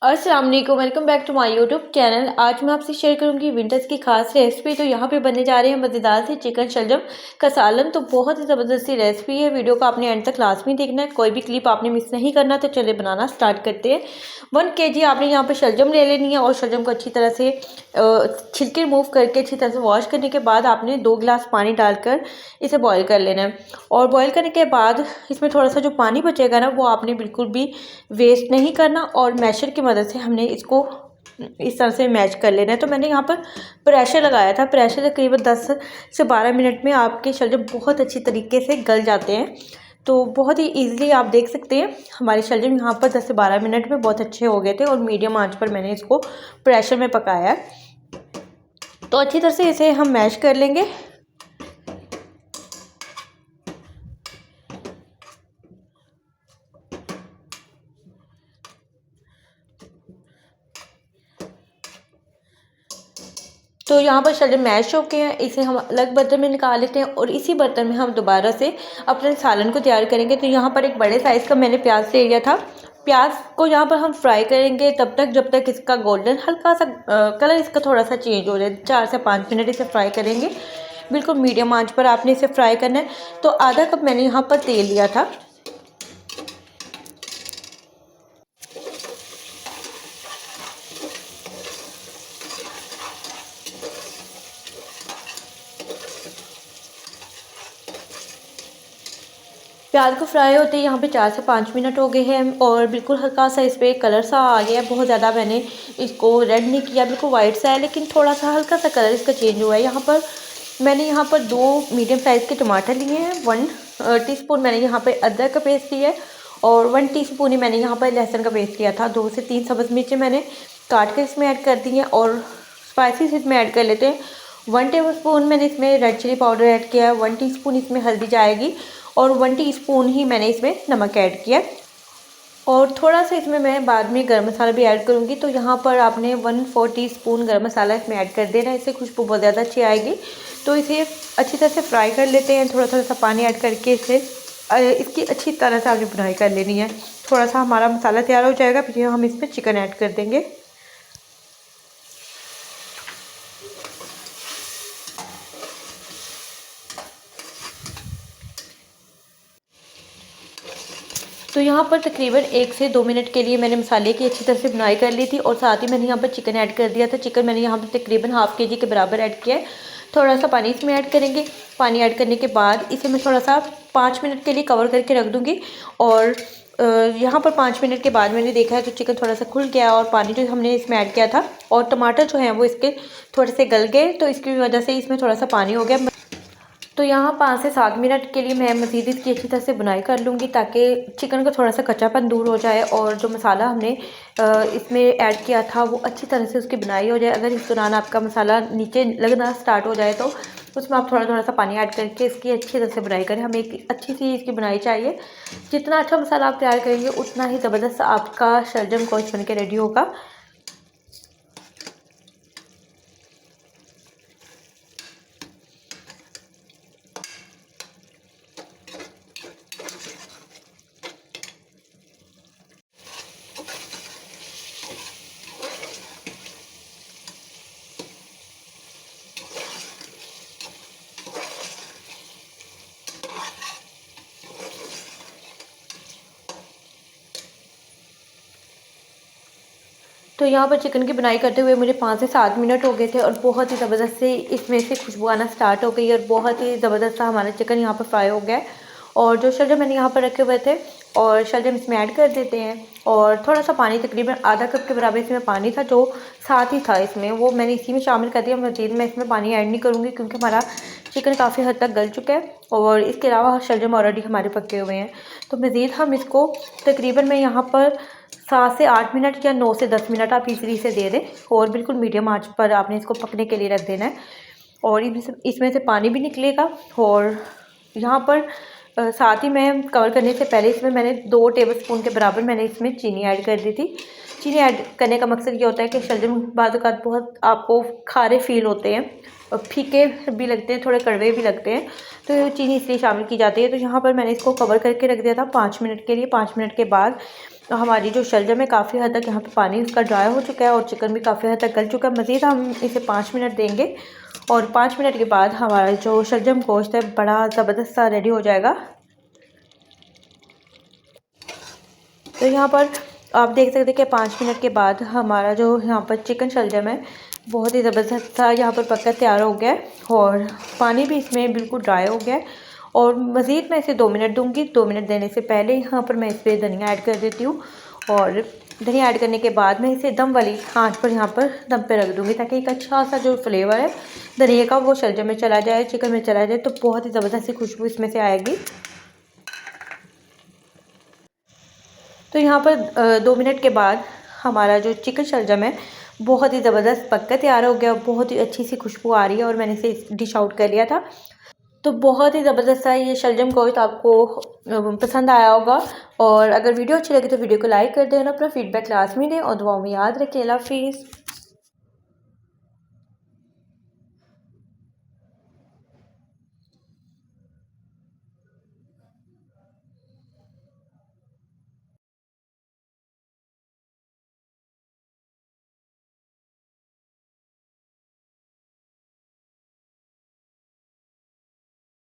अस्सलाम वालेकुम, welcome back to my YouTube channel. आज मैं आपसे शेयर करूंगी विंटर्स की खास रेसिपी। तो यहाँ पे बनने जा रहे हैं मज़ेदार से चिकन शलजम का सालन। तो बहुत ही ज़बरदस्ती रेसिपी है। वीडियो को आपने एंड तक लाजमी देखना है, कोई भी क्लिप आपने मिस नहीं करना। तो चले बनाना स्टार्ट करते हैं। 1 kg आपने यहाँ पर शलजम ले लेनी है और शलजम को अच्छी तरह से छिलके रिमूव करके अच्छी तरह से वॉश करने के बाद आपने 2 गिलास पानी डालकर इसे बॉयल कर लेना है। और बॉयल करने के बाद इसमें थोड़ा सा जो पानी बचेगा ना, वो आपने बिल्कुल भी वेस्ट नहीं करना और मैशर की मदद से हमने इसको इस तरह से मैश कर लेना है। तो मैंने यहाँ पर प्रेशर लगाया था। प्रेशर तकरीबन 10 से 12 मिनट में आपके शलजम बहुत अच्छी तरीके से गल जाते हैं। तो बहुत ही ईजिली आप देख सकते हैं हमारे शलजम यहाँ पर 10 से 12 मिनट में बहुत अच्छे हो गए थे और मीडियम आंच पर मैंने इसको प्रेशर में पकाया। तो अच्छी तरह से इसे हम मैश कर लेंगे। तो यहाँ पर शलजम मैश हो गए हैं, इसे हम अलग बर्तन में निकाल लेते हैं और इसी बर्तन में हम दोबारा से अपने सालन को तैयार करेंगे। तो यहाँ पर एक बड़े साइज़ का मैंने प्याज ले लिया था। प्याज को यहाँ पर हम फ्राई करेंगे तब तक जब तक इसका गोल्डन हल्का सा कलर इसका थोड़ा सा चेंज हो जाए। 4 से 5 मिनट इसे फ्राई करेंगे। बिल्कुल मीडियम आंच पर आपने इसे फ्राई करना है। तो आधा कप मैंने यहाँ पर तेल लिया था। प्याज को फ्राई होते ही यहाँ पे 4 से 5 मिनट हो गए हैं और बिल्कुल हल्का सा इस पर कलर सा आ गया है। बहुत ज़्यादा मैंने इसको रेड नहीं किया, बिल्कुल वाइट सा है, लेकिन थोड़ा सा हल्का सा कलर इसका चेंज हुआ है। यहाँ पर मैंने यहाँ पर 2 मीडियम साइज़ के टमाटर लिए हैं। 1 टीस्पून मैंने यहाँ पर अदरक का पेस्ट लिया है और 1 टीस्पून ही मैंने यहाँ पर लहसुन का पेस्ट लिया था। 2 से 3 सब्ज़ मिर्चें मैंने काट कर इसमें ऐड कर दी हैं और स्पाइसेस इसमें ऐड कर लेते हैं। 1 टेबल स्पून मैंने इसमें रेड चिली पाउडर ऐड किया है। 1 टीस्पून इसमें हल्दी जाएगी और 1 टीस्पून ही मैंने इसमें नमक ऐड किया और थोड़ा सा इसमें मैं बाद में गरम मसाला भी ऐड करूँगी। तो यहाँ पर आपने 1/4 टीस्पून गरम मसाला इसमें ऐड कर देना है, इससे खुशबू बहुत ज़्यादा अच्छी आएगी। तो इसे अच्छी तरह से फ्राई कर लेते हैं। थोड़ा थोड़ा सा पानी ऐड करके इसे इसकी अच्छी तरह से आगे बुनाई कर लेनी है। थोड़ा सा हमारा मसाला तैयार हो जाएगा, फिर हम इसमें चिकन ऐड कर देंगे। तो यहाँ पर तकरीबन 1 से 2 मिनट के लिए मैंने मसाले की अच्छी तरह से बुनाई कर ली थी और साथ ही मैंने यहाँ पर चिकन ऐड कर दिया था। चिकन मैंने यहाँ पर तकरीबन ½ kg के बराबर ऐड किया है। थोड़ा सा पानी इसमें ऐड करेंगे। पानी ऐड करने के बाद इसे मैं थोड़ा सा 5 मिनट के लिए कवर करके रख दूँगी और यहाँ पर 5 मिनट के बाद मैंने देखा है तो चिकन थोड़ा सा खुल गया और पानी जो हमने इसमें ऐड किया था और टमाटर जो हैं वो इसके थोड़े से गल गए, तो इसकी वजह से इसमें थोड़ा सा पानी हो गया। तो यहाँ 5 से 7 मिनट के लिए मैं मज़ीद इसकी अच्छी तरह से बुनाई कर लूँगी ताकि चिकन का थोड़ा सा कच्चापन दूर हो जाए और जो मसाला हमने इसमें ऐड किया था वो अच्छी तरह से उसकी बुनाई हो जाए। अगर इस दौरान आपका मसाला नीचे लगना स्टार्ट हो जाए तो उसमें आप थोड़ा थोड़ा सा पानी ऐड करके इसकी अच्छी तरह से बुनाई करें। हमें एक अच्छी सी इसकी बुनाई चाहिए। जितना अच्छा मसाला आप तैयार करेंगे उतना ही ज़बरदस्त आपका शलजम गोश्त बन के रेडी होगा। तो यहाँ पर चिकन की बुनाई करते हुए मुझे 5 से 7 मिनट हो गए थे और बहुत ही ज़बरदस्त से इसमें से खुशबू आना स्टार्ट हो गई और बहुत ही ज़बरदस्त सा हमारा चिकन यहाँ पर फ्राई हो गया है। और जो शलजम मैंने यहाँ पर रखे हुए थे और शलजम इसमें ऐड कर देते हैं और थोड़ा सा पानी तकरीबन आधा कप के बराबर इसमें पानी था जो साथ ही था इसमें, वो मैंने इसी में शामिल कर दिया। मज़ीद मैं इसमें पानी ऐड नहीं करूँगी क्योंकि हमारा चिकन काफ़ी हद तक गल चुका है और इसके अलावा शलजम ऑलरेडी हमारे पके हुए हैं। तो मज़ीद हम इसको तकरीबन मैं यहाँ पर 7 से 8 मिनट या 9 से 10 मिनट आप इजीली से दे दें और बिल्कुल मीडियम आंच पर आपने इसको पकने के लिए रख देना है और इसमें से पानी भी निकलेगा। और यहाँ पर साथ ही मैं कवर करने से पहले इसमें मैंने 2 टेबलस्पून के बराबर मैंने इसमें चीनी ऐड कर दी थी। चीनी ऐड करने का मकसद ये होता है कि शलजम बाज़ औक़ात बहुत आपको खारे फ़ील होते हैं और फीके भी लगते हैं, थोड़े कड़वे भी लगते हैं, तो चीनी इसलिए शामिल की जाती है। तो यहाँ पर मैंने इसको कवर करके रख दिया था 5 मिनट के लिए। 5 मिनट के बाद हमारी जो शलजम है काफ़ी हद तक यहाँ पे पानी उसका ड्राई हो चुका है और चिकन भी काफ़ी हद तक गल चुका है। मज़ीद हम इसे 5 मिनट देंगे और 5 मिनट के बाद हमारा जो शलजम गोश्त है बड़ा ज़बरदस्त सा रेडी हो जाएगा। तो यहाँ पर आप देख सकते हैं कि 5 मिनट के बाद हमारा जो यहाँ पर चिकन शलजम है बहुत ही ज़बरदस्त सा यहाँ पर पककर तैयार हो गया है और पानी भी इसमें बिल्कुल ड्राई हो गया है। और मज़ीद मैं इसे 2 मिनट दूंगी। 2 मिनट देने से पहले यहाँ पर मैं इस पर धनिया ऐड कर देती हूँ और धनिया ऐड करने के बाद मैं इसे दम वाली आंच पर यहाँ पर दम पे रख दूँगी ताकि एक अच्छा सा जो फ्लेवर है धनिया का वो शलजम में चला जाए, चिकन में चला जाए, तो बहुत ही ज़बरदस्त सी खुशबू इसमें से आएगी। तो यहाँ पर 2 मिनट के बाद हमारा जो चिकन शलजम है बहुत ही ज़बरदस्त पककर तैयार हो गया, बहुत ही अच्छी सी खुशबू आ रही है और मैंने इसे डिश आउट कर लिया था। तो बहुत ही ज़बरदस्त सा ये शलजम गोश्त आपको पसंद आया होगा और अगर वीडियो अच्छी लगी तो वीडियो को लाइक कर दें और अपना फीडबैक लाजमी दें और दुआओं में याद रखें। अल्लाह हाफ़िज़।